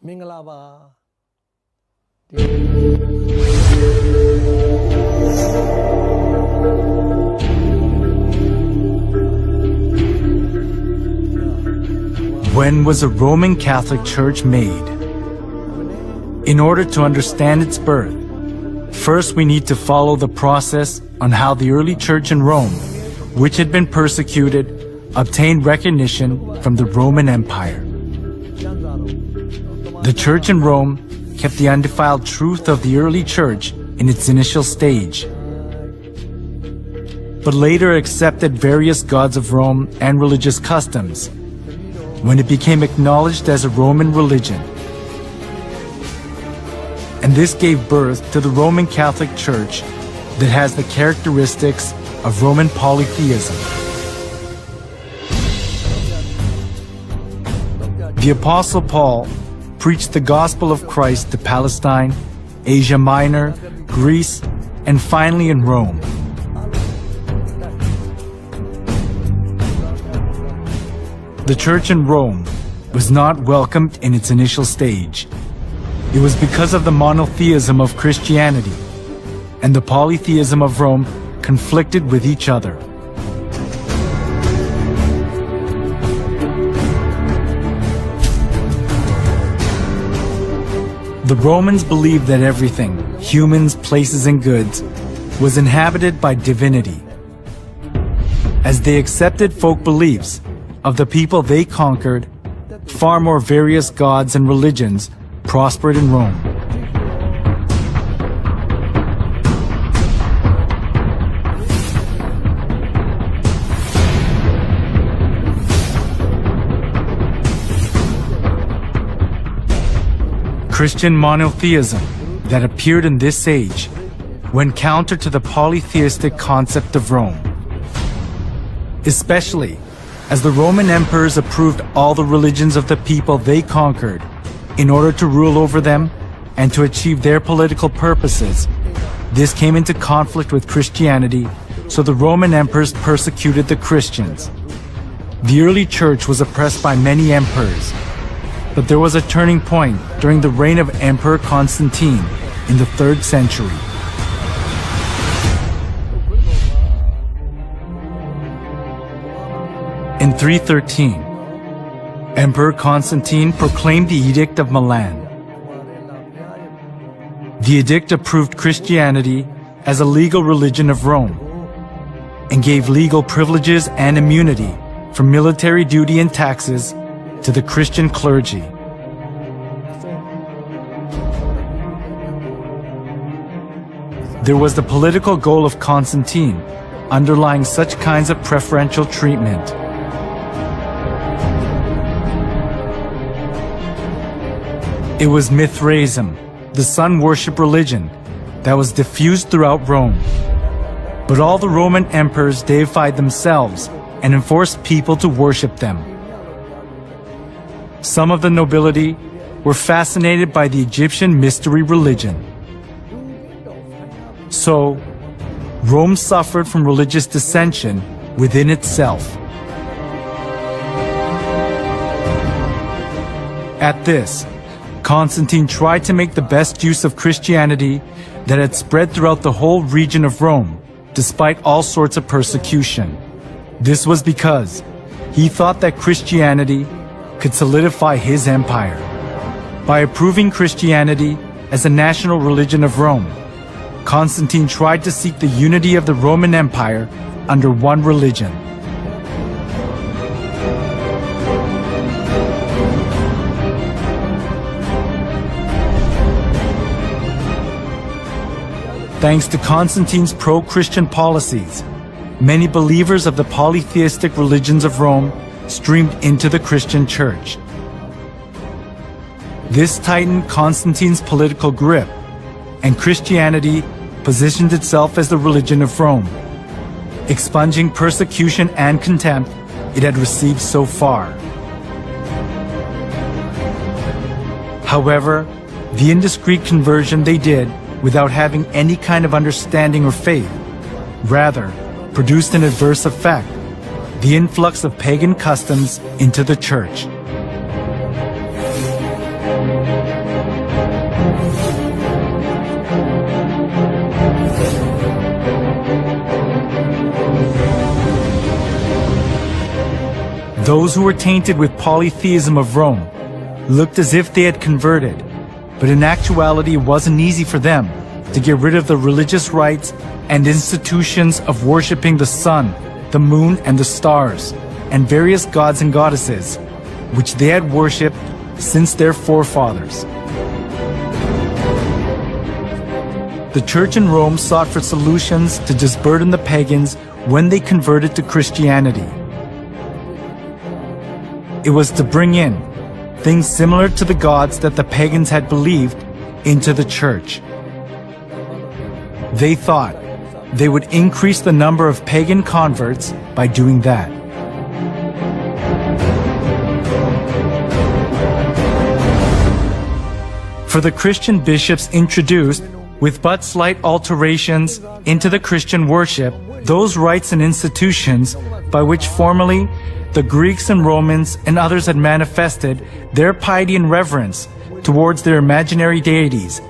မင်္ဂလာပါ When was the Roman Catholic Church made? In order to understand its birth, first we need to follow the process on how the early church in Rome, which had been persecuted, obtained recognition from the Roman Empire. The church in Rome kept the undefiled truth of the early church in its initial stage, but later accepted various gods of Rome and religious customs when it became acknowledged as a Roman religion. And this gave birth to the Roman Catholic Church that has the characteristics of Roman polytheism. The Apostle Paul preached the gospel of Christ to Palestine, Asia Minor, Greece, and finally in Rome. The church in Rome was not welcomed in its initial stage. It was because of the monotheism of Christianity, and the polytheism of Rome conflicted with each other. The Romans believed that everything, humans, places, and goods, was inhabited by divinity. As they accepted folk beliefs of the people they conquered, far more various gods and religions prospered in Rome. Christian monotheism that appeared in this age went counter to the polytheistic concept of Rome, especially as the Roman emperors approved all the religions of the people they conquered in order to rule over them and to achieve their political purposes. This came into conflict with Christianity, so the Roman emperors persecuted the Christians. The early church was oppressed by many emperors, but there was a turning point during the reign of Emperor Constantine in the 3rd century. In 313, Emperor Constantine proclaimed the Edict of Milan. The edict approved Christianity as a legal religion of Rome and gave legal privileges and immunity from military duty and taxes to the Christian clergy. There was the political goal of Constantine underlying such kinds of preferential treatment. It was Mithraism, the sun worship religion, that was diffused throughout Rome. But all the Roman emperors deified themselves and enforced people to worship them. Some of the nobility were fascinated by the Egyptian mystery religion. So, Rome suffered from religious dissension within itself. At this, Constantine tried to make the best use of Christianity that had spread throughout the whole region of Rome, despite all sorts of persecution. This was because he thought that Christianity could solidify his empire. By approving Christianity as a national religion of Rome, Constantine tried to seek the unity of the Roman Empire under one religion. Thanks to Constantine's pro-Christian policies, many believers of the polytheistic religions of Rome streamed into the Christian church. This tightened Constantine's political grip, and Christianity positioned itself as the religion of Rome, expunging persecution and contempt it had received so far. However, the indiscreet conversion they did without having any kind of understanding or faith, rather produced an adverse effect, the influx of pagan customs into the church. Those who were tainted with polytheism of Rome looked as if they had converted, but in actuality it wasn't easy for them to get rid of the religious rites and institutions of worshipping the sun, the moon, and the stars, and various gods and goddesses, which they had worshipped since their forefathers. The Church in Rome sought for solutions to disburden the pagans when they converted to Christianity. It was to bring in things similar to the gods that the pagans had believed into the Church. They thought they would increase the number of pagan converts by doing that. For the Christian bishops introduced, with but slight alterations into the Christian worship, those rites and institutions by which formerly the Greeks and Romans and others had manifested their piety and reverence towards their imaginary deities,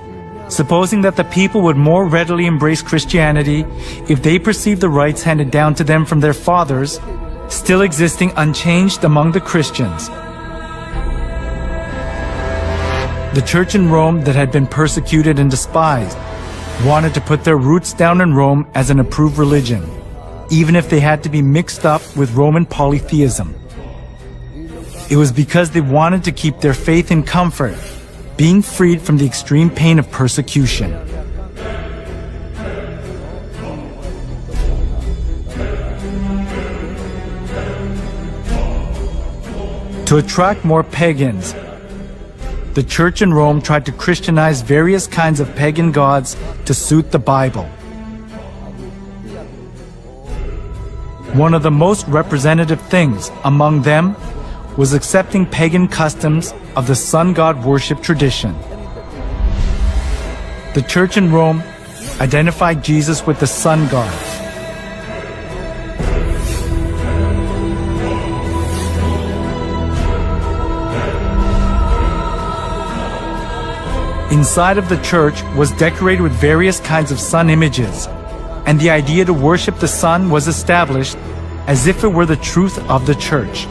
supposing that the people would more readily embrace Christianity if they perceived the rites handed down to them from their fathers still existing unchanged among the Christians. The Church in Rome that had been persecuted and despised wanted to put their roots down in Rome as an approved religion, even if they had to be mixed up with Roman polytheism. It was because they wanted to keep their faith in comfort, being freed from the extreme pain of persecution. To attract more pagans, the Church in Rome tried to Christianize various kinds of pagan gods to suit the Bible. One of the most representative things among them was accepting pagan customs of the sun god worship tradition. The Church in Rome identified Jesus with the sun god. Inside of the church was decorated with various kinds of sun images, and the idea to worship the sun was established as if it were the truth of the church.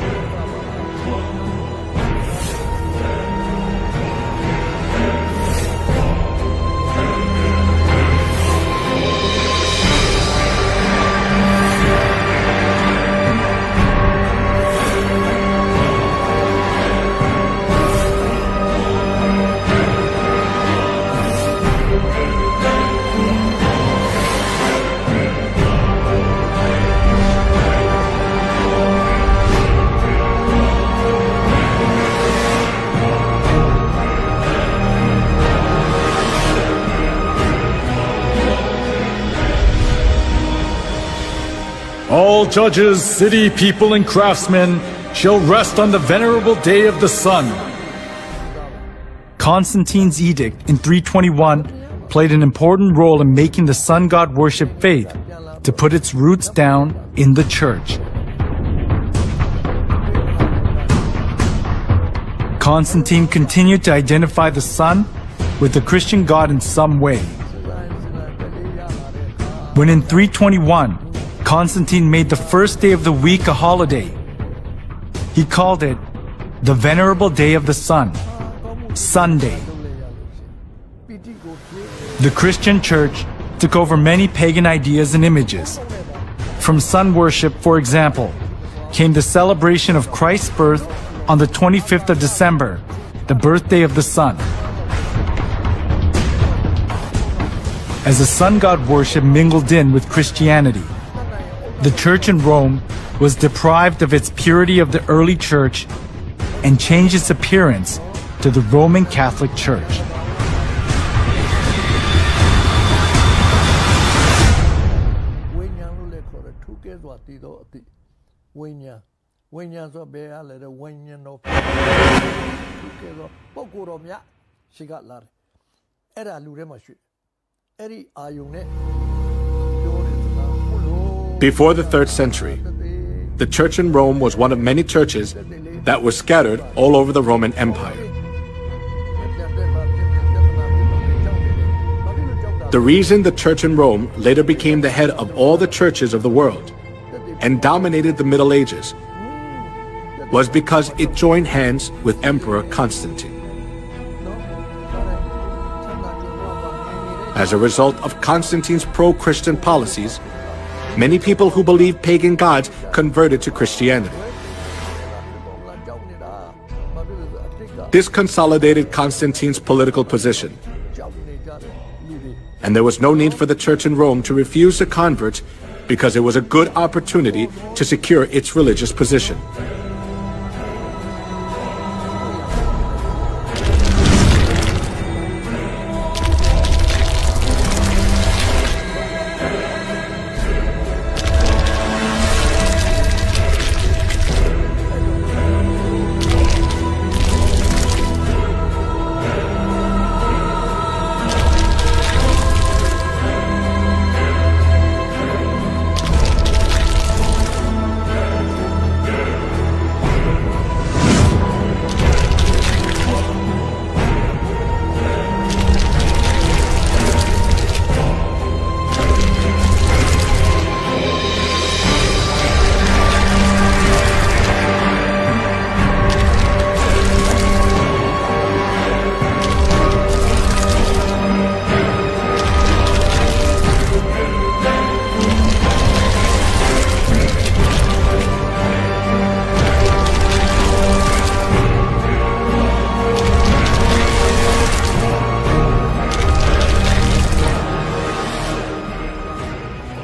All judges, city people, and craftsmen shall rest on the venerable day of the sun. Constantine's edict in 321 played an important role in making the sun god worship faith to put its roots down in the church. Constantine continued to identify the sun with the Christian god in some way. When in 321, Constantine made the first day of the week a holiday, he called it the Venerable Day of the Sun, Sunday. The Christian church took over many pagan ideas and images. From sun worship, for example, came the celebration of Christ's birth on the 25th of December, the birthday of the sun. As the sun god worship mingled in with Christianity, the church in Rome was deprived of its purity of the early church and changed its appearance to the Roman Catholic Church. Before the 3rd century, the church in Rome was one of many churches that were scattered all over the Roman Empire. The reason the church in Rome later became the head of all the churches of the world and dominated the Middle Ages was because it joined hands with Emperor Constantine. As a result of Constantine's pro-Christian policies, many people who believed pagan gods converted to Christianity. This consolidated Constantine's political position, and there was no need for the church in Rome to refuse the converts because it was a good opportunity to secure its religious position.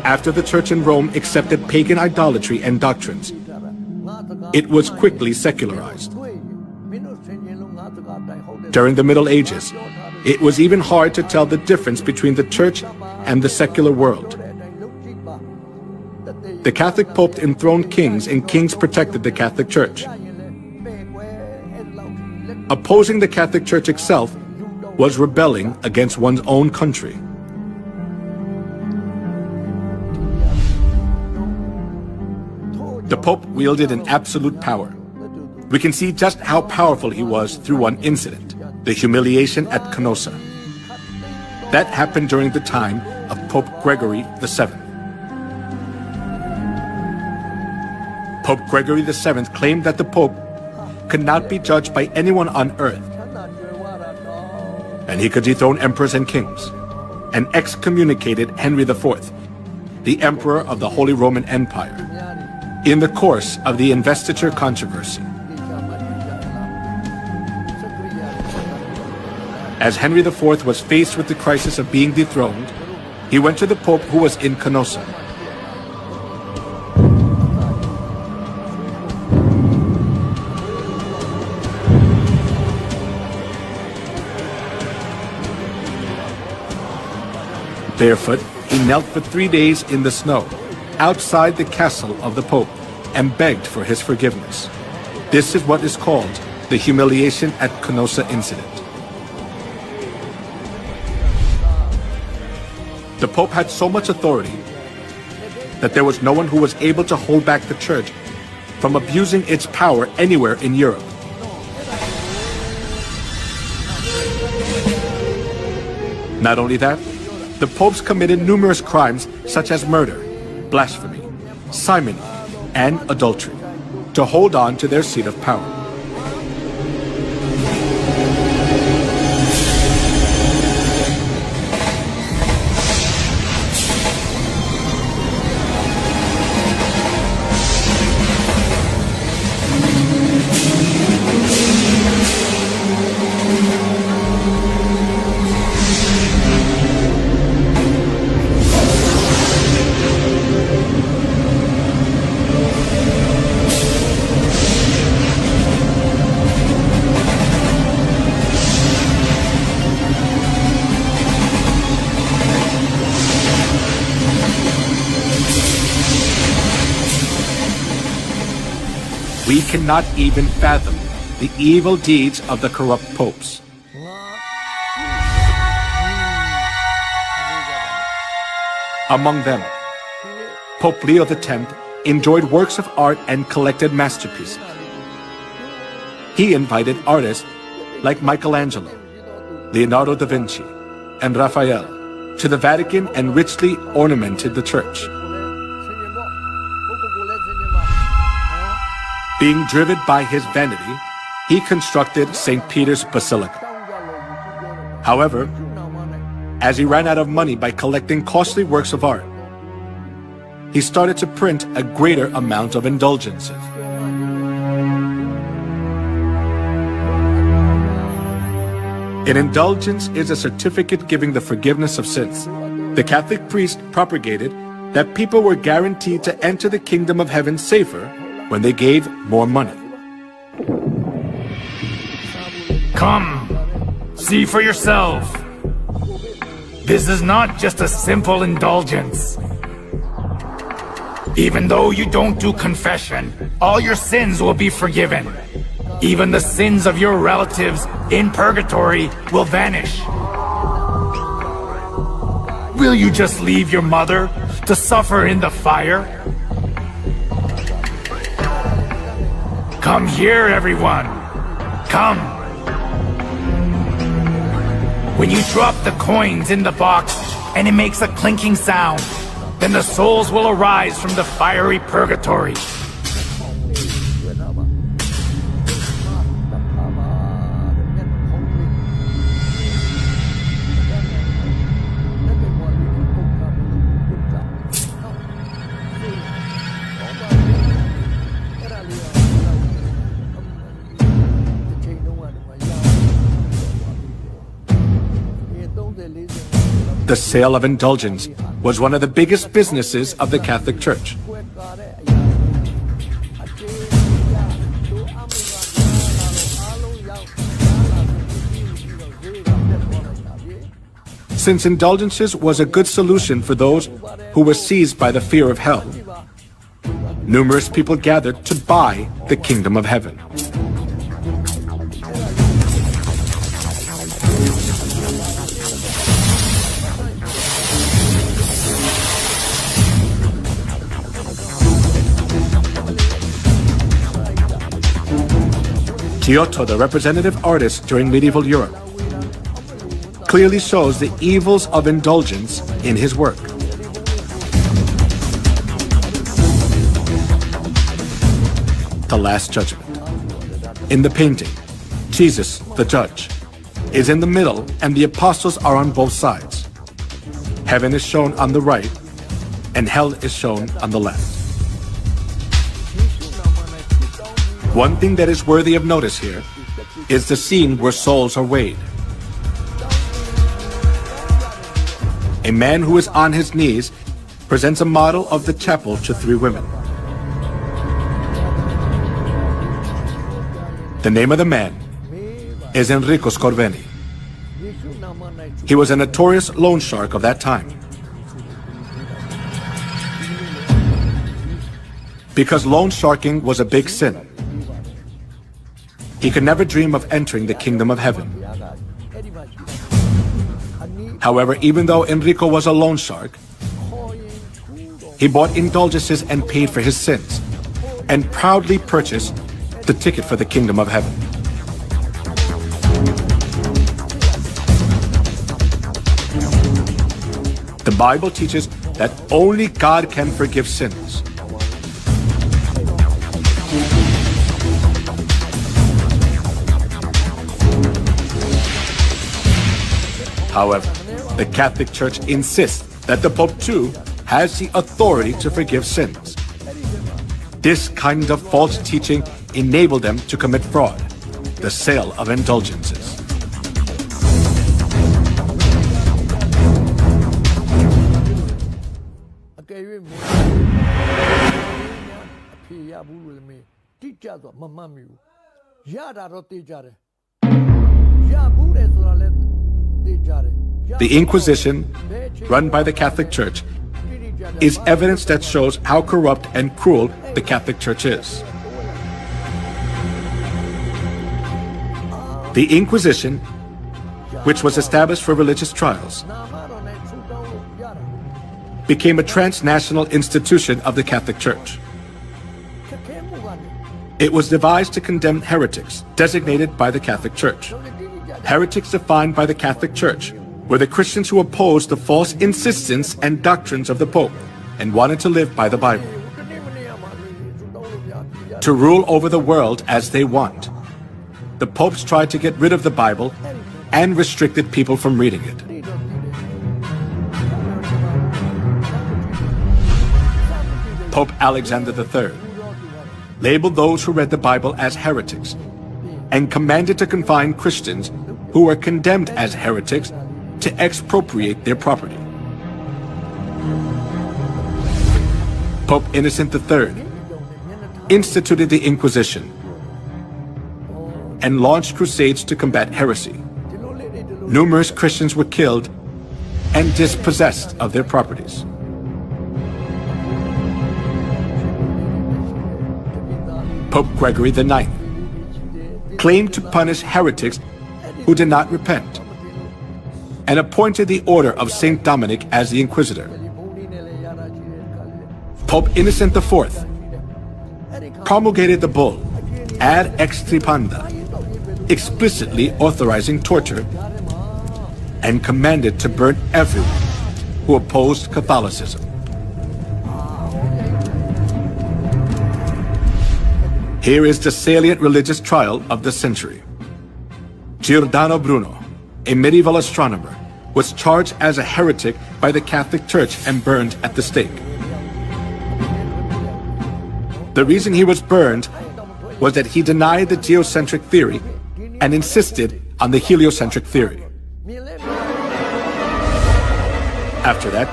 After the church in Rome accepted pagan idolatry and doctrines, it was quickly secularized. During the Middle Ages, it was even hard to tell the difference between the church and the secular world. The Catholic Pope enthroned kings, and kings protected the Catholic Church. Opposing the Catholic Church itself was rebelling against one's own country. The Pope wielded an absolute power. We can see just how powerful he was through one incident, the humiliation at Canossa. That happened during the time of Pope Gregory VII. Pope Gregory VII claimed that the Pope could not be judged by anyone on earth, and he could dethrone emperors and kings, and excommunicated Henry IV, the Emperor of the Holy Roman Empire, in the course of the investiture controversy. As Henry IV was faced with the crisis of being dethroned, he went to the Pope who was in Canossa. Barefoot, he knelt for 3 days in the snow, outside the castle of the Pope, and begged for his forgiveness. This is what is called the humiliation at Canossa incident. The Pope had so much authority that there was no one who was able to hold back the Church from abusing its power anywhere in Europe. Not only that, the popes committed numerous crimes such as murder, blasphemy, simony, and adultery to hold on to their seat of power. We cannot even fathom the evil deeds of the corrupt popes. Among them, Pope Leo X enjoyed works of art and collected masterpieces. He invited artists like Michelangelo, Leonardo da Vinci, and Raphael to the Vatican and richly ornamented the church. Being driven by his vanity, he constructed St. Peter's Basilica. However, as he ran out of money by collecting costly works of art, he started to print a greater amount of indulgences. An indulgence is a certificate giving the forgiveness of sins. The Catholic priest propagated that people were guaranteed to enter the kingdom of heaven safer when they gave more money. Come, see for yourself. This is not just a simple indulgence. Even though you don't do confession, all your sins will be forgiven. Even the sins of your relatives in purgatory will vanish. Will you just leave your mother to suffer in the fire? Come here, everyone. Come. When you drop the coins in the box and it makes a clinking sound, then the souls will arise from the fiery purgatory. The sale of indulgence was one of the biggest businesses of the Catholic Church. Since indulgences was a good solution for those who were seized by the fear of hell, numerous people gathered to buy the kingdom of heaven. Giotto, the representative artist during medieval Europe, clearly shows the evils of indulgence in his work. The Last Judgment. In the painting, Jesus, the judge, is in the middle and the apostles are on both sides. Heaven is shown on the right and hell is shown on the left. One thing that is worthy of notice here is the scene where souls are weighed. A man who is on his knees presents a model of the chapel to three women. The name of the man is Enrico Scorveni. He was a notorious loan shark of that time. Because loan sharking was a big sin, he could never dream of entering the kingdom of heaven. However, even though Enrico was a loan shark, he bought indulgences and paid for his sins, and proudly purchased the ticket for the kingdom of heaven. The Bible teaches that only God can forgive sins. However, the Catholic Church insists that the Pope too has the authority to forgive sins. This kind of false teaching enabled them to commit fraud, the sale of indulgences. The Inquisition, run by the Catholic Church, is evidence that shows how corrupt and cruel the Catholic Church is. The Inquisition, which was established for religious trials, became a transnational institution of the Catholic Church. It was devised to condemn heretics designated by the Catholic Church. Heretics defined by the Catholic Church were the Christians who opposed the false insistence and doctrines of the Pope and wanted to live by the Bible. to rule over the world as they want. The popes tried to get rid of the Bible and restricted people from reading it. Pope Alexander III labeled those who read the Bible as heretics and commanded to confine Christians who were condemned as heretics to expropriate their property. Pope Innocent III instituted the Inquisition and launched crusades to combat heresy. Numerous Christians were killed and dispossessed of their properties. Pope Gregory IX claimed to punish heretics who did not repent and appointed the Order of St. Dominic as the Inquisitor. Pope Innocent IV promulgated the bull Ad Extirpanda, explicitly authorizing torture, and commanded to burn everyone who opposed Catholicism. Here is the salient religious trial of the century. Giordano Bruno, a medieval astronomer, was charged as a heretic by the Catholic Church and burned at the stake. The reason he was burned was that he denied the geocentric theory and insisted on the heliocentric theory. After that,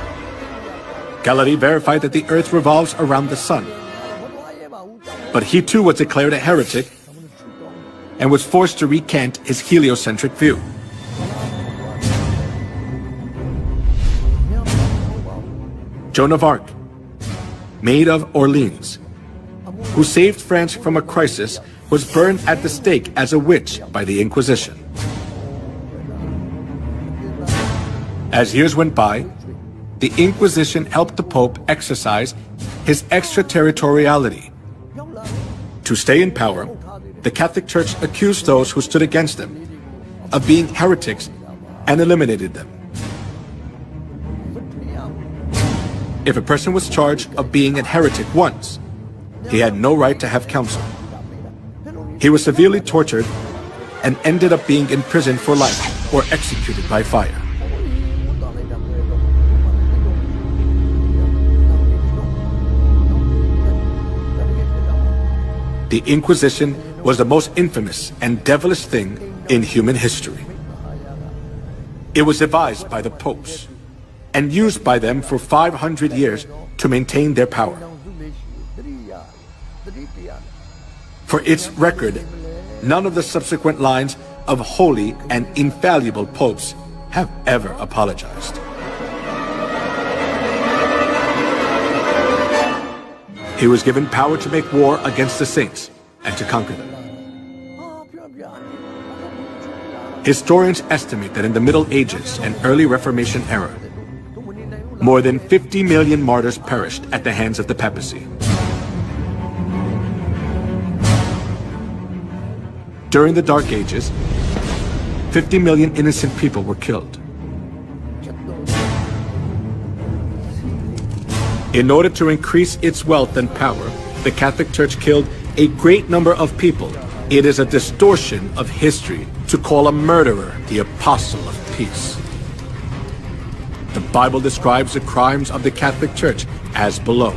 Galilei verified that the Earth revolves around the Sun. But he too was declared a heretic and was forced to recant his heliocentric view. Joan of Arc, Maid of Orleans, who saved France from a crisis, was burned at the stake as a witch by the Inquisition. As years went by, the Inquisition helped the Pope exercise his extraterritoriality. To stay in power, the Catholic Church accused those who stood against them of being heretics and eliminated them. If a person was charged of being a heretic once, he had no right to have counsel. He was severely tortured and ended up being imprisoned for life or executed by fire. The Inquisition was the most infamous and devilish thing in human history. It was devised by the popes and used by them for 500 years to maintain their power. For its record, none of the subsequent lines of holy and infallible popes have ever apologized. He was given power to make war against the saints and to conquer them. Historians estimate that in the Middle Ages and early Reformation era, more than 50 million martyrs perished at the hands of the papacy. During the Dark Ages, 50 million innocent people were killed. In order to increase its wealth and power, the Catholic Church killed a great number of people. It is a distortion of history to call a murderer the apostle of peace. The Bible describes the crimes of the Catholic Church as below.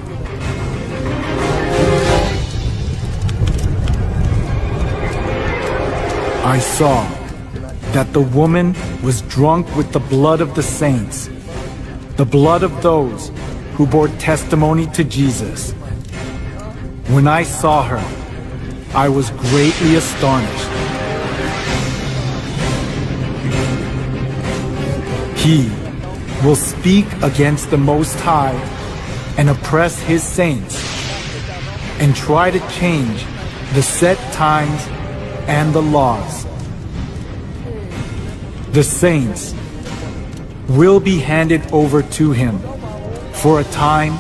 I saw that the woman was drunk with the blood of the saints, the blood of those who bore testimony to Jesus. When I saw her, I was greatly astonished. He will speak against the Most High and oppress his saints and try to change the set times and the laws. The saints will be handed over to him for a time,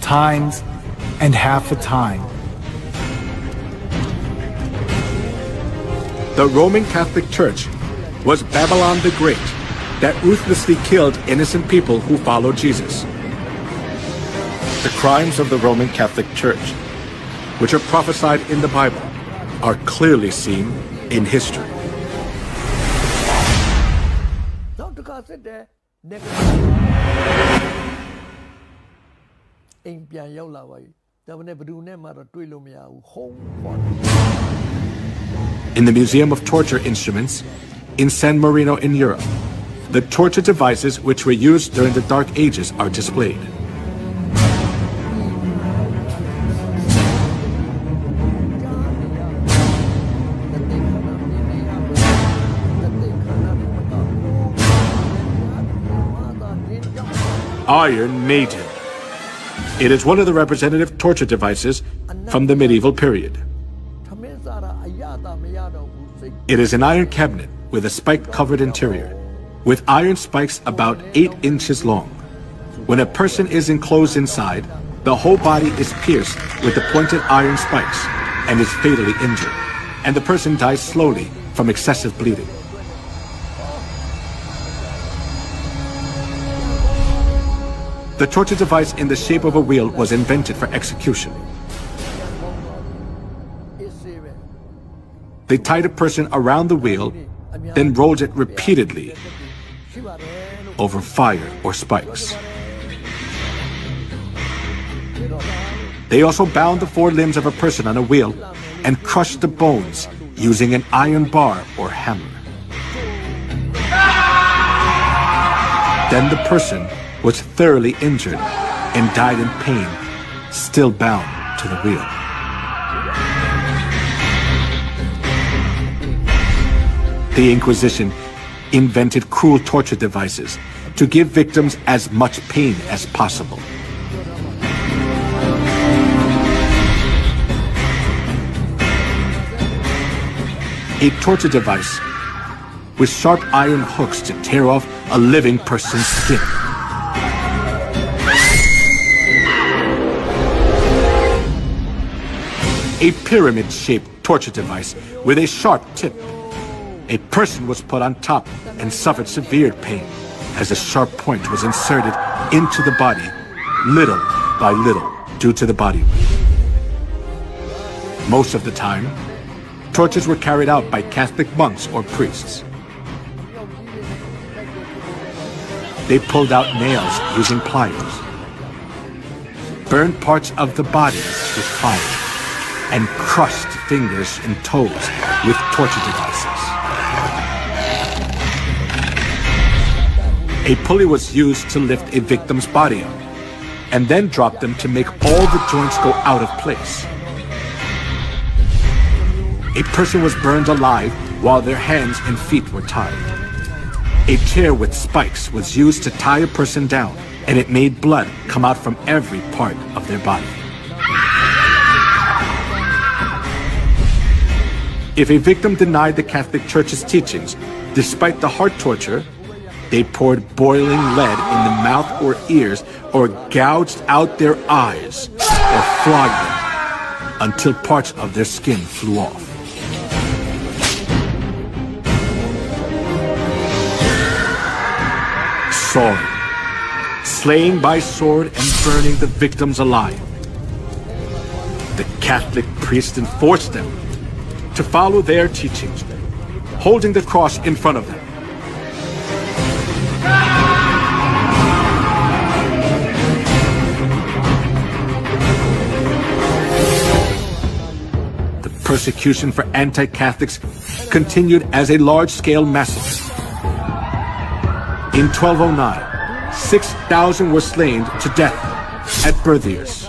times, and half a time. The Roman Catholic Church was Babylon the Great that ruthlessly killed innocent people who followed Jesus. The crimes of the Roman Catholic Church which are prophesied in the Bible, are clearly seen in history. နောက်တစ်ခါစစ်တဲ့ အိမ်ပြန်ရောက်လာပါပြီဒါပေမဲ့ဘယ်သူနဲ့မှတော့တွေ့လို့မရဘူးဟုံးခေါ်တယ် In the Museum of Torture Instruments in San Marino in Europe, the torture devices which were used during the Dark Ages are displayed. Iron Maiden. It is one of the representative torture devices from the medieval period. ထမင်းစားတာအရသာမရတော့ဘူးစိတ် It is an iron cabinet with a spike-covered interior, with iron spikes about 8 inches long. When a person is enclosed inside, the whole body is pierced with the pointed iron spikes and is fatally injured, and the person dies slowly from excessive bleeding. The torture device in the shape of a wheel was invented for execution. အေးစေးပဲ They tied a person around the wheel, then rolled it repeatedly ရှိပါတယ်လို့ over fire or spikes. They also bound the 4 limbs of a person on a wheel and crushed the bones using an iron bar or hammer. Then the person was thoroughly injured and died in pain, still bound to the wheel. The Inquisition invented cruel torture devices to give victims as much pain as possible. A torture device with sharp iron hooks to tear off a living person's skin. A pyramid-shaped torture device with a sharp tip. A person was put on top and suffered severe pain as a sharp point was inserted into the body little by little due to the body weight. Most of the time, tortures were carried out by Catholic monks or priests. They pulled out nails using pliers, burned parts of the body with fire, and crushed fingers and toes with torture devices. A pulley was used to lift a victim's body up, and then drop them to make all the joints go out of place. A person was burned alive while their hands and feet were tied. A chair with spikes was used to tie a person down, and it made blood come out from every part of their body. If a victim denied the Catholic Church's teachings, despite the hard torture, they poured boiling lead in the mouth or ears, or gouged out their eyes, or flogged them until parts of their skin flew off. Sword. Slaying by sword and burning the victims alive. The Catholic priests enforced them to follow their teachings, holding the cross in front of them. The persecution for anti-Catholics continued as a large-scale massacre. In 1209, 6,000 were slain to death at Berthiers.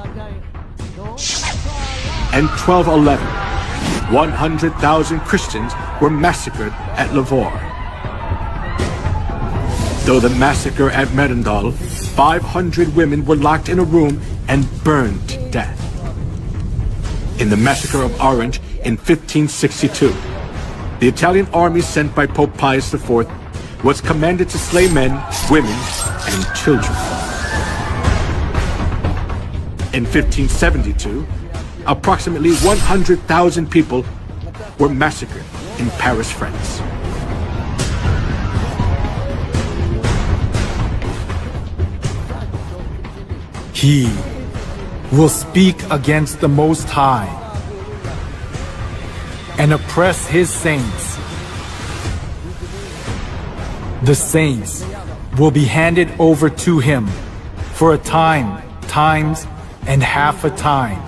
And 1211, 100,000 Christians were massacred at Lavore. Though the massacre at Merindal, 500 women were locked in a room and burned to death. In the massacre of Orange in 1562, the Italian army sent by Pope Pius IV was commanded to slay men, women, and children. In 1572, approximately 100,000 people were massacred in Paris, France. He will speak against the Most High and oppress his saints. The saints will be handed over to him for a time, times, and half a time.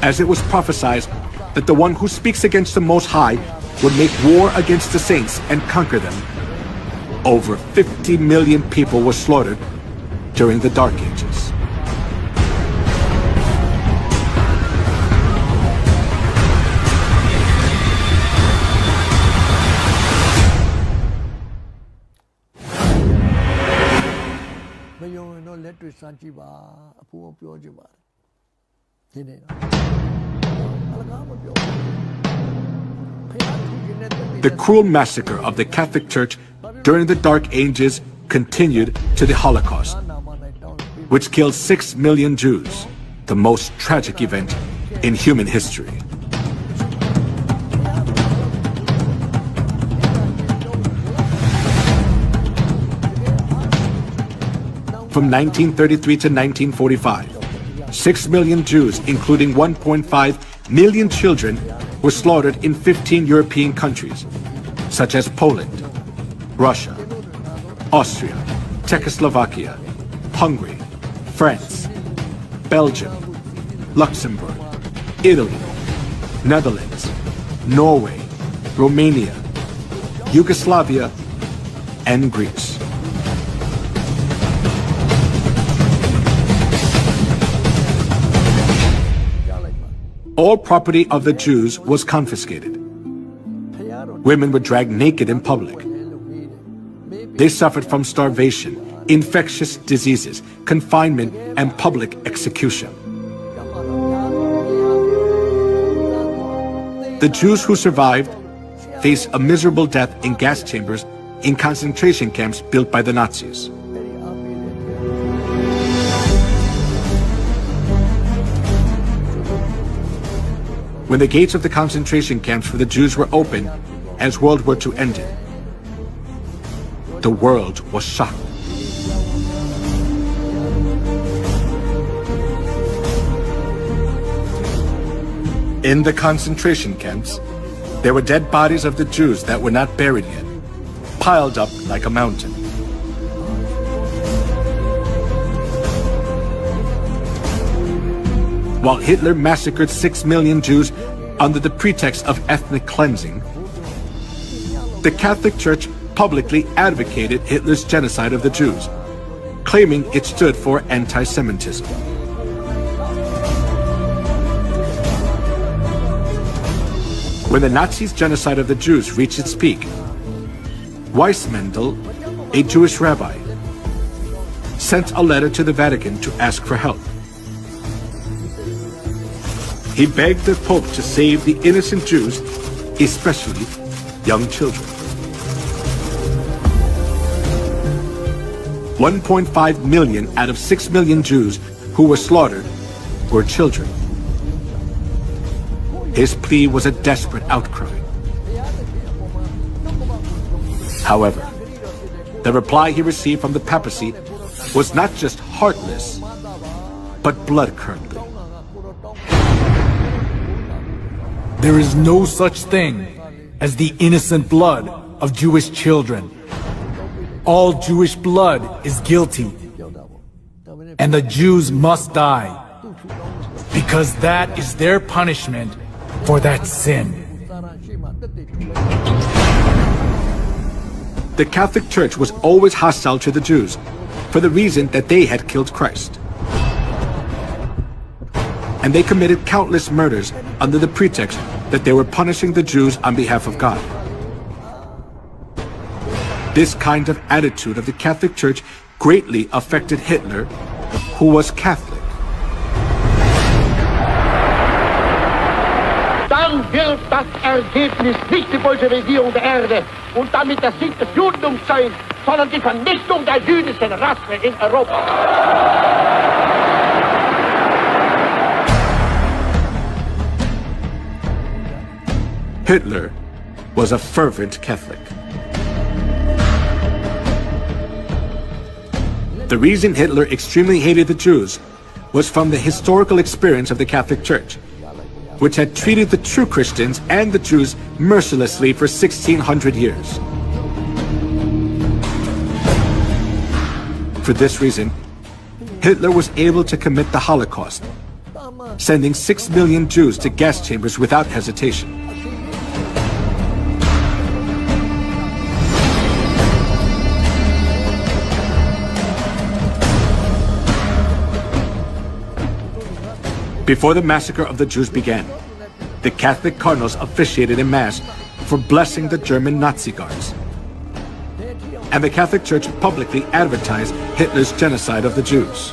As it was prophesied that the one who speaks against the Most High would make war against the saints and conquer them, over 50 million people were slaughtered during the Dark Ages. The cruel massacre of the Catholic Church during the Dark Ages continued to the Holocaust, which killed 6 million Jews, the most tragic event in human history. From 1933 to 1945, 6 million Jews, including 1.5 million children, were slaughtered in 15 European countries, such as Poland, Russia, Austria, Czechoslovakia, Hungary, France, Belgium, Luxembourg, Italy, Netherlands, Norway, Romania, Yugoslavia, and Greece. All property of the Jews was confiscated. Women were dragged naked in public. They suffered from starvation, infectious diseases, confinement, and public execution. The Jews who survived faced a miserable death in gas chambers in concentration camps built by the Nazis. When the gates of the concentration camps for the Jews were opened, as World War II ended, the world was shocked. In the concentration camps, there were dead bodies of the Jews that were not buried yet, piled up like a mountain. While Hitler massacred 6 million Jews under the pretext of ethnic cleansing, the Catholic Church publicly advocated Hitler's genocide of the Jews, claiming it stood for anti-Semitism. When the Nazis' genocide of the Jews reached its peak, Weissmandl, a Jewish rabbi, sent a letter to the Vatican to ask for help. He begged the Pope to save the innocent Jews, especially young children. 1.5 million out of 6 million Jews who were slaughtered were children. His plea was a desperate outcry. However, the reply he received from the papacy was not just heartless, but blood-curdling. There is no such thing as the innocent blood of Jewish children. All Jewish blood is guilty, and the Jews must die, because that is their punishment for that sin. The Catholic Church was always hostile to the Jews for the reason that they had killed Christ. And they committed countless murders under the pretext that they were punishing the Jews on behalf of God. This kind of attitude of the Catholic Church greatly affected Hitler, who was Catholic. Dann wird das Ergebnis nicht die Bolschewisierung der Erde und damit der Sieg des Judentums sein, sondern die Vernichtung der jüdischen Rasse in Europa. Hitler was a fervent Catholic. The reason Hitler extremely hated the Jews was from the historical experience of the Catholic Church, which had treated the true Christians and the Jews mercilessly for 1600 years. For this reason, Hitler was able to commit the Holocaust, sending 6 million Jews to gas chambers without hesitation. Before the massacre of the Jews began, the Catholic cardinals officiated in Mass for blessing the German Nazi guards. And the Catholic Church publicly advertised Hitler's genocide of the Jews.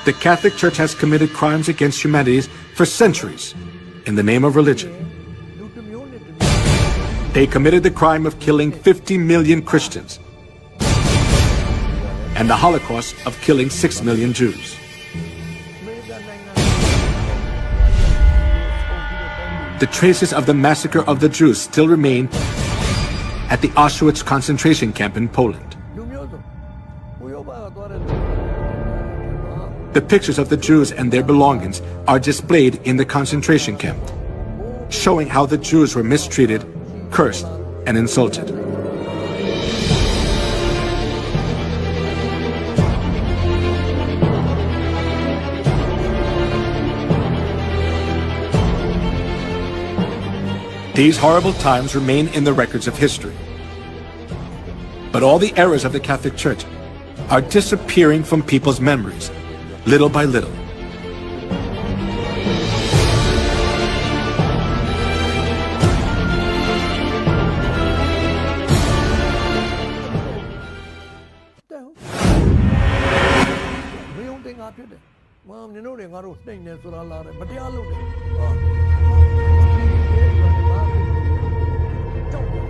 The Catholic Church has committed crimes against humanity for centuries in the name of religion. They committed the crime of killing 50 million Christians and the Holocaust of killing 6 million Jews. The traces of the massacre of the Jews still remain at the Auschwitz concentration camp in Poland. The pictures of the Jews and their belongings are displayed in the concentration camp, showing how the Jews were mistreated, cursed, and insulted. These horrible times remain in the records of history. But all the errors of the Catholic Church are disappearing from people's memories, little by little.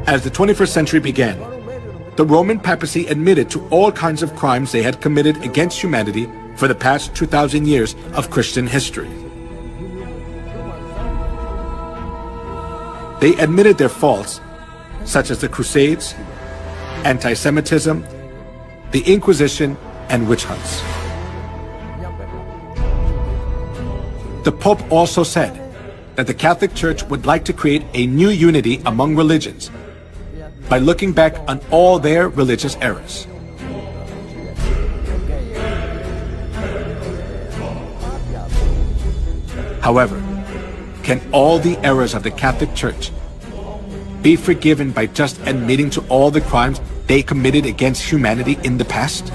As the 21st century began, the Roman papacy admitted to all kinds of crimes they had committed against humanity for the past 2,000 years of Christian history. They admitted their faults, such as the Crusades, anti-Semitism, the Inquisition, and witch hunts. The Pope also said that the Catholic Church would like to create a new unity among religions by looking back on all their religious errors. However, can all the errors of the Catholic Church be forgiven by just admitting to all the crimes they committed against humanity in the past?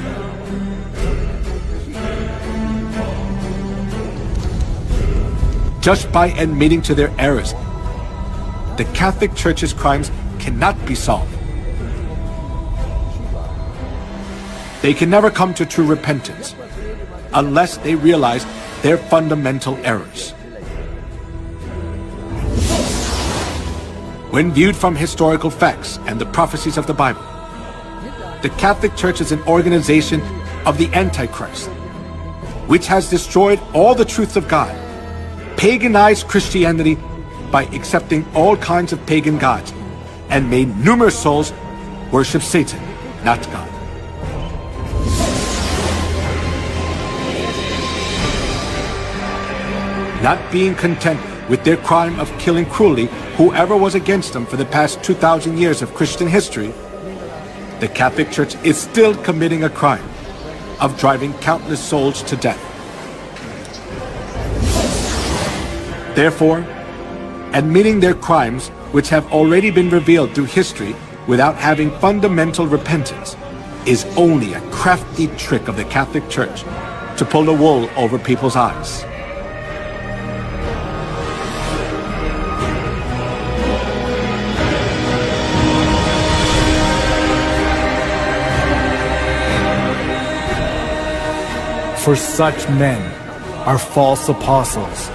Just by admitting to their errors, the Catholic Church's crimes cannot be solved. They can never come to true repentance unless they realize their fundamental errors. When viewed from historical facts and the prophecies of the Bible, the Catholic Church is an organization of the Antichrist, which has destroyed all the truths of God, paganized Christianity by accepting all kinds of pagan gods, and made numerous souls worship Satan, not God. Not being content with their crime of killing cruelly whoever was against them for the past 2,000 years of Christian history, the Catholic Church is still committing a crime of driving countless souls to death. Therefore, admitting their crimes, which have already been revealed through history without having fundamental repentance, is only a crafty trick of the Catholic Church to pull the wool over people's eyes. For such men are false apostles,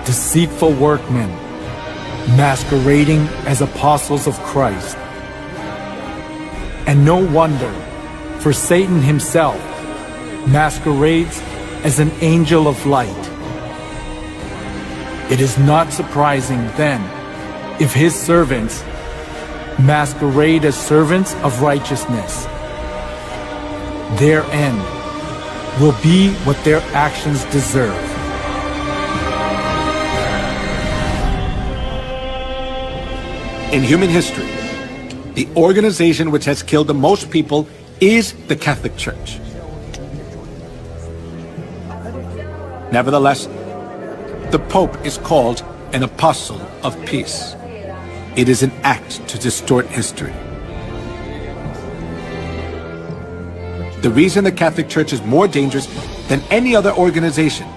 deceitful workmen, masquerading as apostles of Christ. And no wonder, for Satan himself masquerades as an angel of light. It is not surprising then if his servants masquerade as servants of righteousness. Their end will be what their actions deserve. In human history, the organization which has killed the most people is the Catholic Church. Nevertheless, the Pope is called an apostle of peace. It is an act to distort history. The reason the Catholic Church is more dangerous than any other organization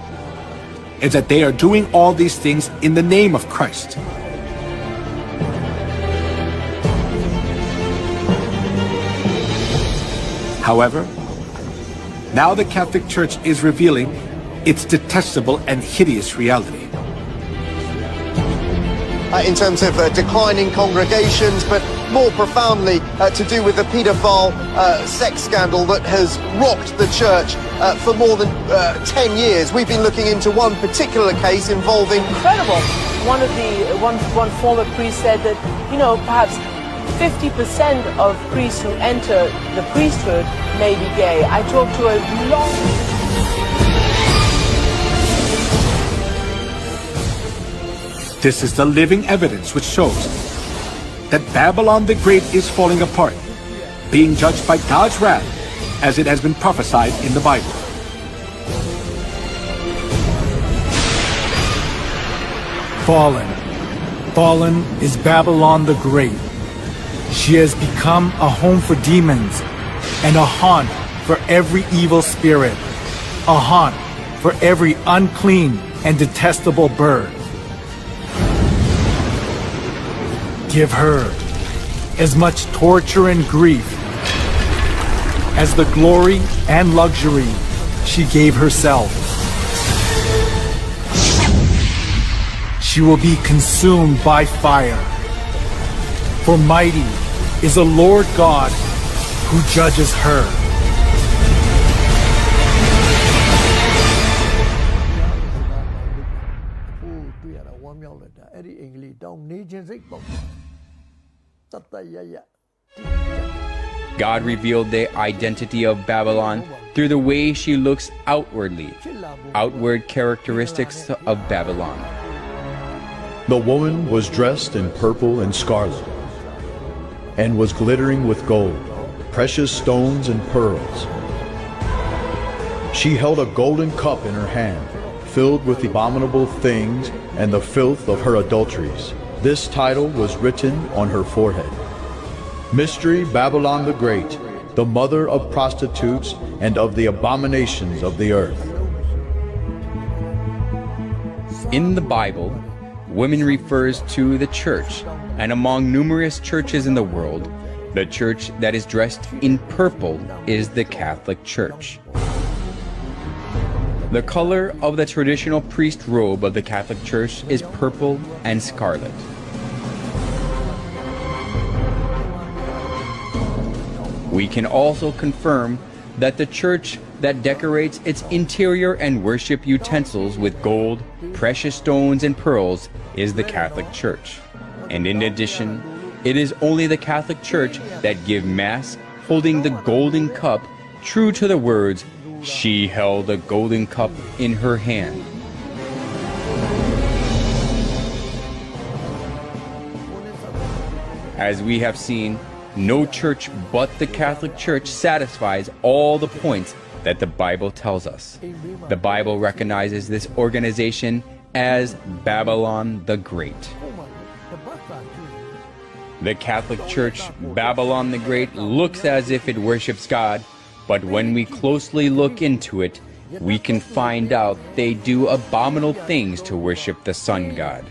is that they are doing all these things in the name of Christ. However, now the Catholic Church is revealing its detestable and hideous reality. In terms of declining congregations, but more profoundly to do with the paedophile sex scandal that has rocked the church for more than 10 years. We've been looking into one particular case involving... Incredible. One former priest said that, perhaps 50% of priests who enter the priesthood may be gay. I talked to a long... This is the living evidence which shows that Babylon the Great is falling apart, being judged by God's wrath as it has been prophesied in the Bible. Fallen is Babylon the Great. She has become a home for demons and a haunt for every evil spirit, a haunt for every unclean and detestable bird. Give her as much torture and grief as the glory and luxury she gave herself. She will be consumed by fire. For mighty is the Lord God who judges her. God revealed the identity of Babylon through the way she looks outwardly, outward characteristics of Babylon. The woman was dressed in purple and scarlet, and was glittering with gold, precious stones and pearls. She held a golden cup in her hand, filled with abominable things and the filth of her adulteries. This title was written on her forehead: Mystery Babylon the Great, the mother of prostitutes and of the abominations of the earth. In the Bible, women refers to the church, and among numerous churches in the world, the church that is dressed in purple is the Catholic Church. The color of the traditional priest robe of the Catholic Church is purple and scarlet. We can also confirm that the church that decorates its interior and worship utensils with gold, precious stones, and pearls is the Catholic Church. And in addition, it is only the Catholic Church that give Mass holding the golden cup, true to the words, "She held a golden cup in her hand." As we have seen, no church but the Catholic Church satisfies all the points that the Bible tells us. The Bible recognizes this organization as Babylon the Great. The Catholic Church, Babylon the Great, looks as if it worships God, but when we closely look into it, we can find out they do abominable things to worship the sun god.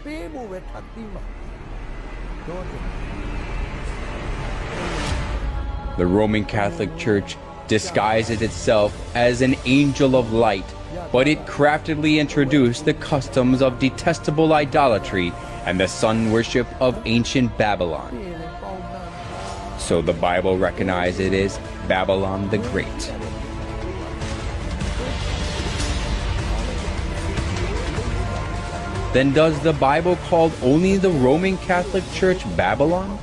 The Roman Catholic Church disguises itself as an angel of light, but it craftily introduced the customs of detestable idolatry and the sun worship of ancient Babylon. So the Bible recognizes it as Babylon the Great. Then does the Bible call only the Roman Catholic Church Babylon?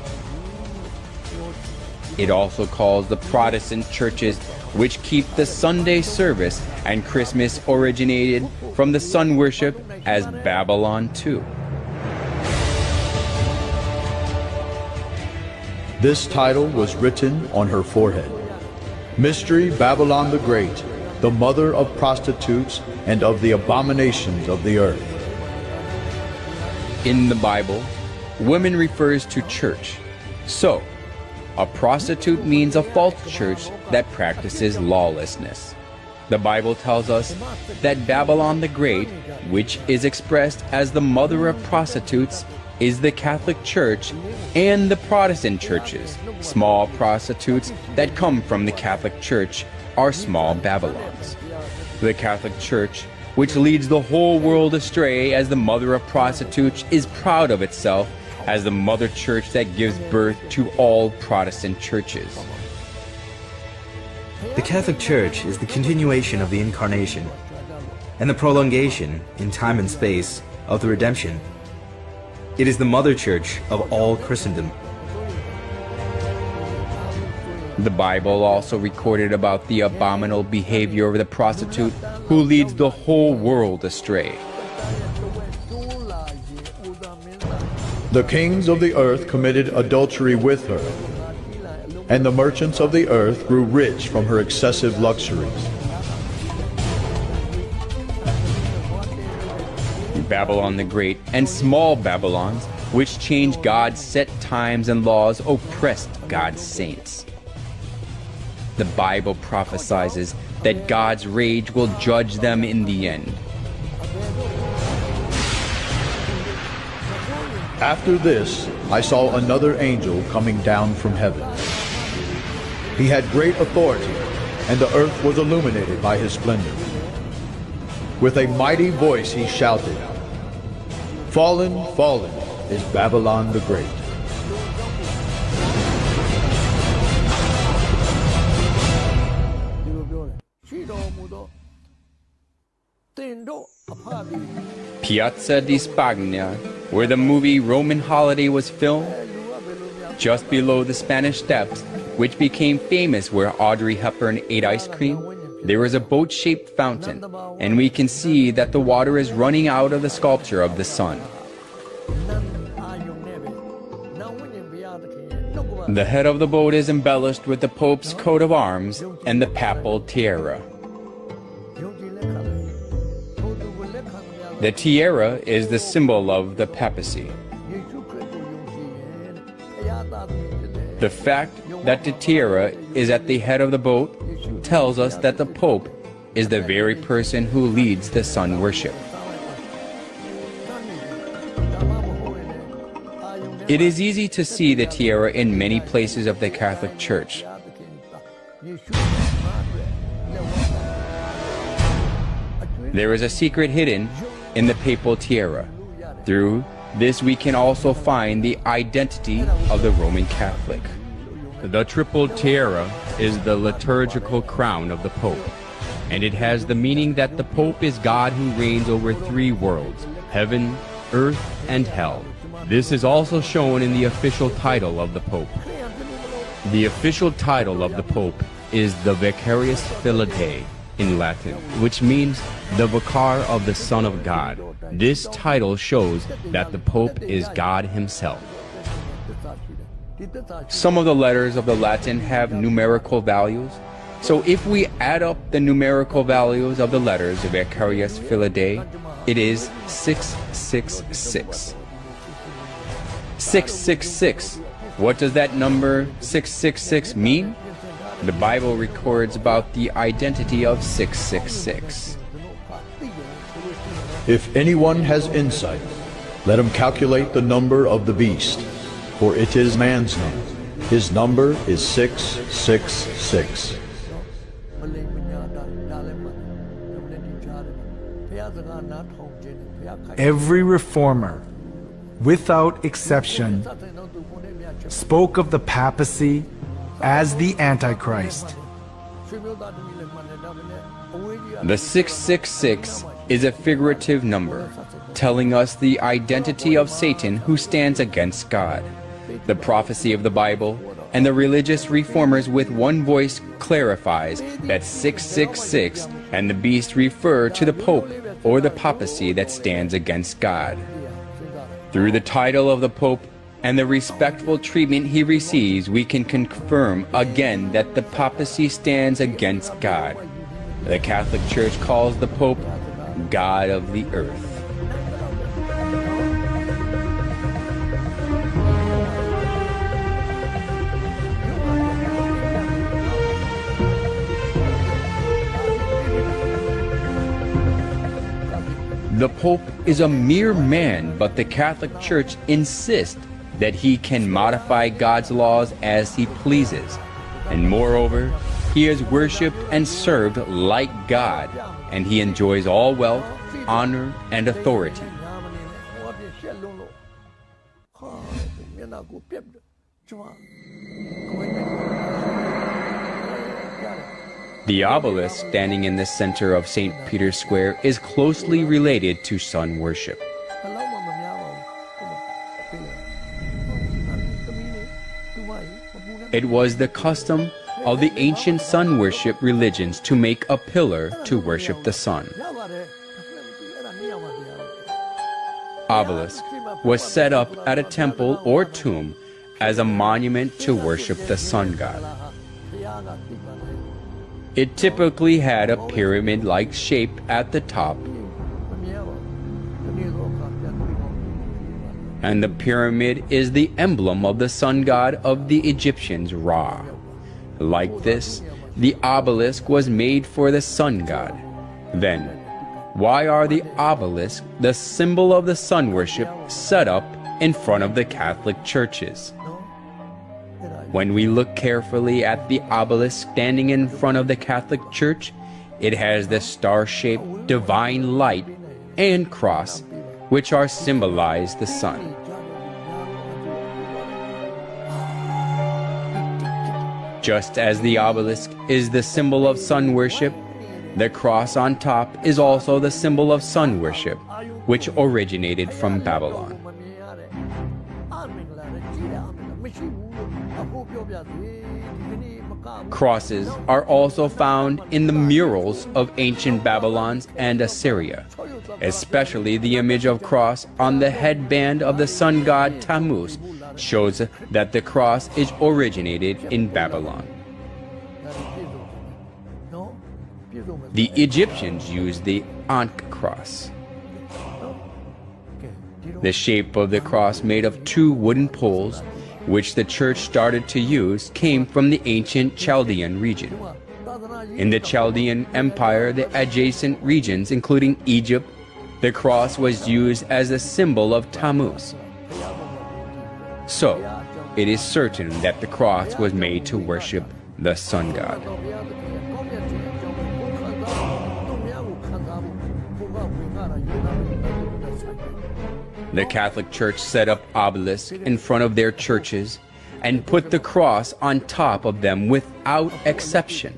It also calls the Protestant churches which keep the Sunday service and Christmas originated from the sun worship as Babylon too. This title was written on her forehead. Mystery Babylon the Great, the mother of prostitutes and of the abominations of the earth. In the Bible, women refers to church. So, a prostitute means a false church that practices lawlessness. The Bible tells us that Babylon the Great, which is expressed as the mother of prostitutes, is the Catholic Church and the Protestant churches. Small prostitutes that come from the Catholic Church are small Babylons. The Catholic Church, which leads the whole world astray as the mother of prostitutes, is proud of itself as the mother church that gives birth to all Protestant churches. The Catholic Church is the continuation of the Incarnation and the prolongation in time and space of the Redemption. It is the mother church of all Christendom. The Bible also recorded about the abominable behavior of the prostitute who leads the whole world astray. The kings of the earth committed adultery with her, and the merchants of the earth grew rich from her excessive luxuries. Babylon the Great and small Babylons, which changed God's set times and laws, oppressed God's saints. The Bible prophesies that God's rage will judge them in the end. After this, I saw another angel coming down from heaven. He had great authority, and the earth was illuminated by his splendor. With a mighty voice he shouted, "Fallen, fallen is Babylon the Great." Piazza di Spagna, where the movie Roman Holiday was filmed, just below the Spanish Steps, which became famous where Audrey Hepburn ate ice cream, there is a boat-shaped fountain, and we can see that the water is running out of the sculpture of the sun. The head of the boat is embellished with the Pope's coat of arms and the papal tiara. The tiara is the symbol of the papacy. The fact that the tiara is at the head of the boat tells us that the Pope is the very person who leads the sun worship. It is easy to see the tiara in many places of the Catholic Church. There is a secret hidden in the papal tiara. Through this we can also find the identity of the Roman Catholic. The triple tiara is the liturgical crown of the Pope, and it has the meaning that the Pope is God who reigns over three worlds, heaven, earth, and hell. This is also shown in the official title of the Pope. The official title of the Pope is the Vicarius Filii Dei in Latin, which means the Vicar of the Son of God. This title shows that the Pope is God himself. Some of the letters of the Latin have numerical values, so if we add up the numerical values of the letters of Vicarius Filii Dei, it is 666. 666. What does that number 666 mean? The Bible records about the identity of 666. If anyone has insight, let him calculate the number of the beast, for it is man's number. His number is 666. Every reformer, without exception, spoke of the papacy as the Antichrist. The 666 is a figurative number, telling us the identity of Satan who stands against God. The prophecy of the Bible and the religious reformers with one voice clarifies that 666 and the beast refer to the Pope or the papacy that stands against God. Through the title of the Pope and the respectful treatment he receives, we can confirm again that the papacy stands against God. The Catholic Church calls the Pope God of the Earth. The Pope is a mere man, but the Catholic Church insists that he can modify God's laws as he pleases. And moreover, he is worshipped and served like God, and he enjoys all wealth, honor, and authority. The obelisk standing in the center of St. Peter's Square is closely related to sun worship. It was the custom of the ancient sun worship religions to make a pillar to worship the sun. Obelisk was set up at a temple or tomb as a monument to worship the sun god. It typically had a pyramid-like shape at the top, and the pyramid is the emblem of the sun god of the Egyptians, Ra. Like this, the obelisk was made for the sun god. Then, why are the obelisks, the symbol of the sun worship, set up in front of the Catholic churches? When we look carefully at the obelisk standing in front of the Catholic Church, it has the star-shaped divine light and cross, which are symbolize the sun. Just as the obelisk is the symbol of sun worship, the cross on top is also the symbol of sun worship, which originated from Babylon. Crosses are also found in the murals of ancient Babylon and Assyria, especially the image of cross on the headband of the sun god Tammuz shows that the cross is originated in Babylon. The Egyptians used the Ankh cross. The shape of the cross made of two wooden poles, which the church started to use, came from the ancient Chaldean region. In the Chaldean Empire, the adjacent regions, including Egypt, the cross was used as a symbol of Tammuz. So, it is certain that the cross was made to worship the sun god. The Catholic Church set up obelisks in front of their churches and put the cross on top of them without exception.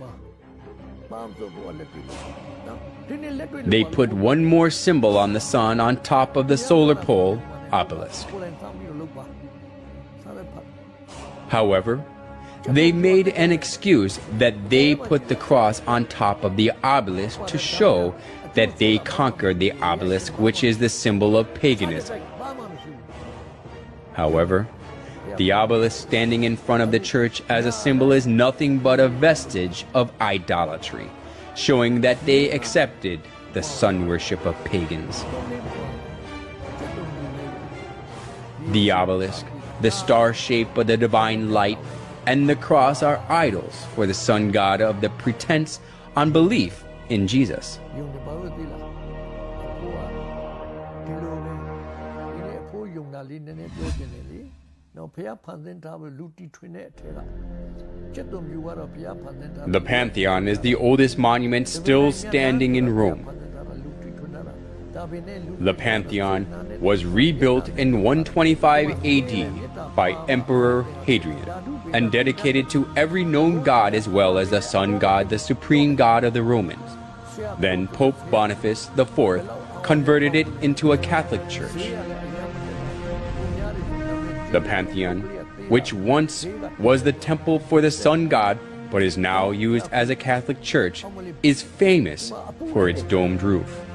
They put one more symbol on the sun on top of the solar pole obelisk. However, they made an excuse that they put the cross on top of the obelisk to show that they conquered the obelisk, which is the symbol of paganism. However, the obelisk standing in front of the church as a symbol is nothing but a vestige of idolatry, showing that they accepted the sun worship of pagans. The obelisk, the star shape of the divine light, and the cross are idols for the sun god of the pretense on belief in Jesus. ယုံတယ်ဘာလို့သိလားအဖိုးကဒီလိုပဲဒီနေ့အဖိုးယုံတာလေးနည်းနည်းပြောချင်တယ်လေနော်ဖះဖန်ဆင်းထားပြီးလူတီထွင်တဲ့အထက်ကကျက်တော်မျိုးကတော့ဖះဖန်ဆင်းထား The Pantheon is the oldest monument still standing in Rome. The Pantheon was rebuilt in 125 AD by Emperor Hadrian and dedicated to every known god as well as the sun god, the supreme god of the Romans. Then Pope Boniface IV converted it into a Catholic church. The Pantheon, which once was the temple for the sun god but is now used as a Catholic church, is famous for its domed roof.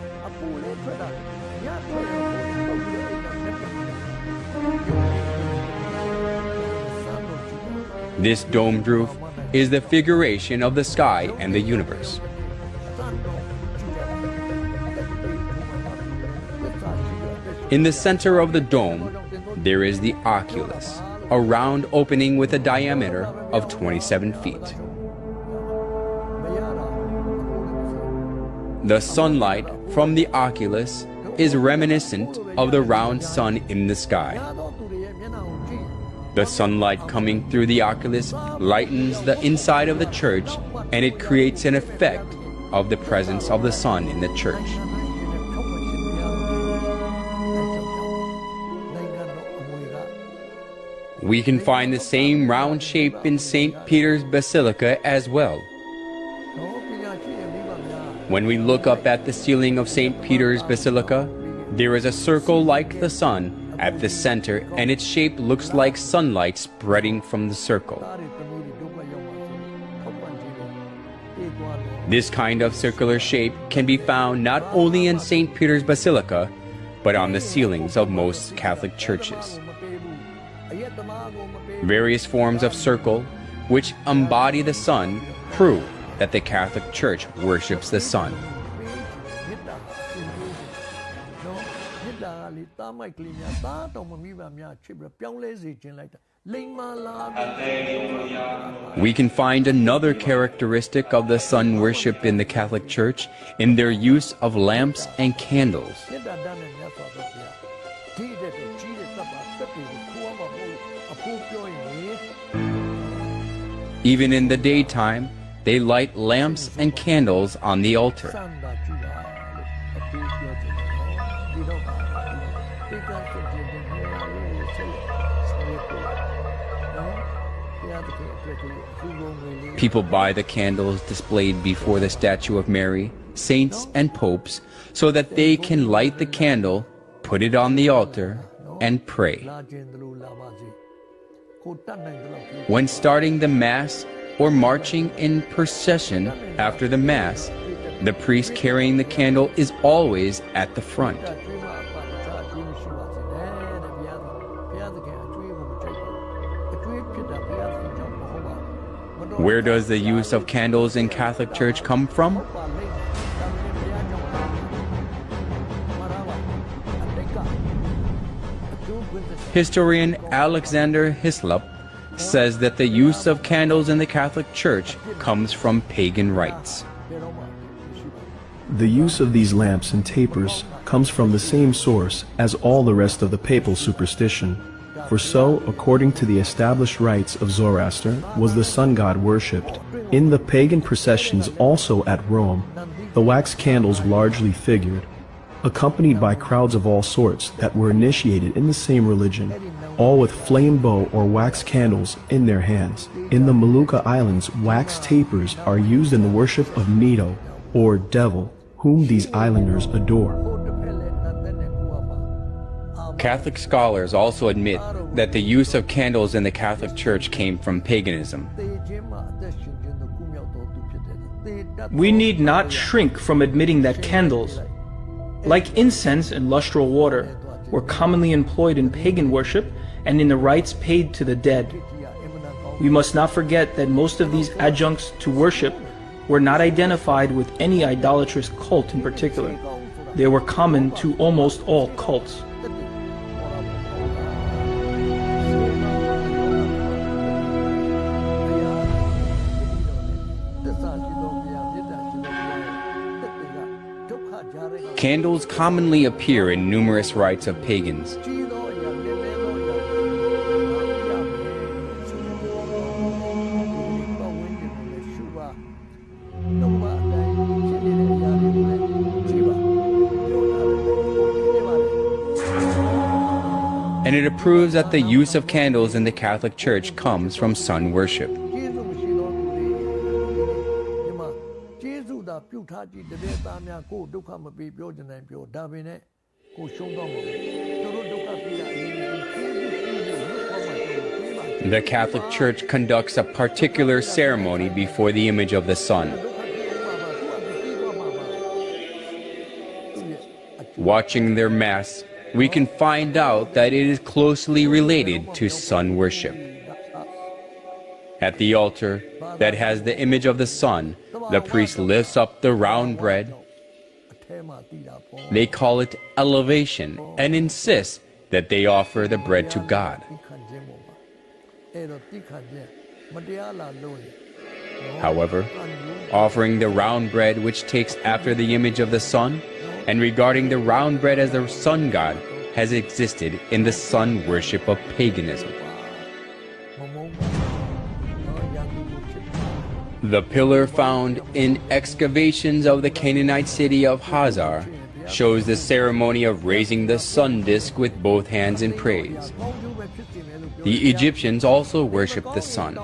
This domed roof is the figuration of the sky and the universe. In the center of the dome, there is the oculus, a round opening with a diameter of 27 feet. The sunlight from the oculus is reminiscent of the round sun in the sky. The sunlight coming through the oculus lightens the inside of the church, and it creates an effect of the presence of the sun in the church. We can find the same round shape in St. Peter's Basilica as well. When we look up at the ceiling of St. Peter's Basilica, there is a circle like the sun at the center, and its shape looks like sunlight spreading from the circle. This kind of circular shape can be found not only in St. Peter's Basilica, but on the ceilings of most Catholic churches. Various forms of circle, which embody the sun, prove that the Catholic Church worships the sun. We can find another characteristic of the sun worship in the Catholic Church in their use of lamps and candles. Even in the daytime, they light lamps and candles on the altar. People buy the candles displayed before the statue of Mary, saints, and popes so that they can light the candle, put it on the altar, and pray. When starting the Mass or marching in procession after the Mass, the priest carrying the candle is always at the front. Where does the use of candles in Catholic Church come from? Historian Alexander Hislop says that the use of candles in the Catholic Church comes from pagan rites. The use of these lamps and tapers comes from the same source as all the rest of the papal superstition. For so, according to the established rites of Zoroaster, was the sun god worshipped. In the pagan processions also at Rome, the wax candles largely figured, accompanied by crowds of all sorts that were initiated in the same religion, all with flame bow or wax candles in their hands. In the Molucca Islands, wax tapers are used in the worship of Nido, or devil, whom these islanders adore. Catholic scholars also admit that the use of candles in the Catholic Church came from paganism. We need not shrink from admitting that candles, like incense and lustral water, were commonly employed in pagan worship and in the rites paid to the dead. We must not forget that most of these adjuncts to worship were not identified with any idolatrous cult in particular. They were common to almost all cults. Candles commonly appear in numerous rites of pagans. And it proves that the use of candles in the Catholic Church comes from sun worship. The Catholic Church conducts a particular ceremony before the image of the sun. Watching their Mass, we can find out that it is closely related to sun worship. At the altar that has the image of the sun, the priest lifts up the round bread. They call it elevation and insist that they offer the bread to God. However, offering the round bread which takes after the image of the sun, and regarding the round bread as the sun god, has existed in the sun worship of paganism. The pillar found in excavations of the Canaanite city of Hazar shows the ceremony of raising the sun disk with both hands in praise. The Egyptians also worshiped the sun,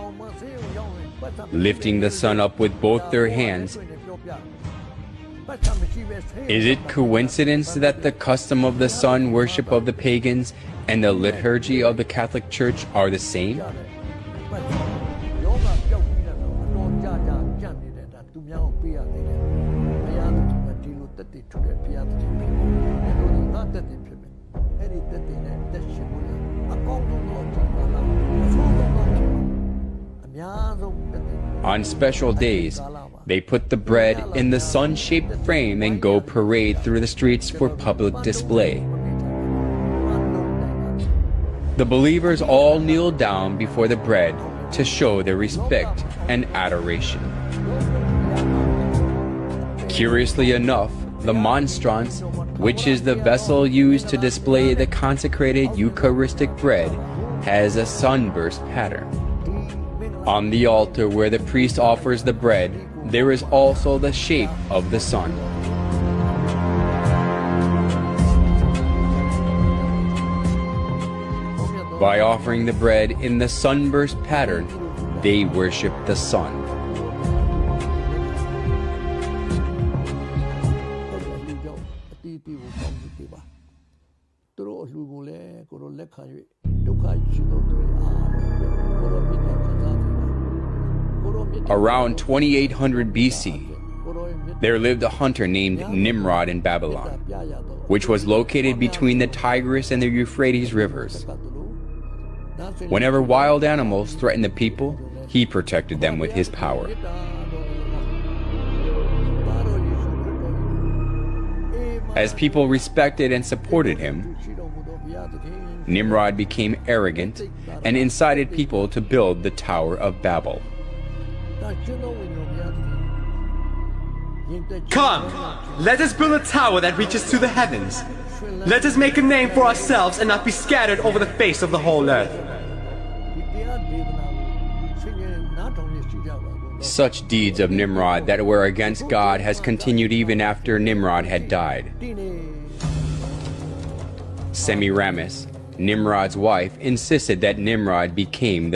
lifting the sun up with both their hands. Is it coincidence that the custom of the sun worship of the pagans and the liturgy of the Catholic Church are the same? On special days, they put the bread in the sun-shaped frame and go parade through the streets for public display. The believers all kneel down before the bread to show their respect and adoration. Curiously enough, the monstrance, which is the vessel used to display the consecrated Eucharistic bread, has a sunburst pattern. On the altar where the priest offers the bread, there is also the shape of the sun. By offering the bread in the sunburst pattern, they worship the sun. Around 2800 BC, there lived a hunter named Nimrod in Babylon, which was located between the Tigris and the Euphrates rivers. Whenever wild animals threatened the people, he protected them with his power. As people respected and supported him, Nimrod became arrogant and incited people to build the Tower of Babel. Come, let us build a tower that reaches to the heavens. Let us make a name for ourselves and not be scattered over the face of the whole earth. Such deeds of Nimrod that were against God has continued even after Nimrod had died. Semiramis, Nimrod's wife, insisted that Nimrod became the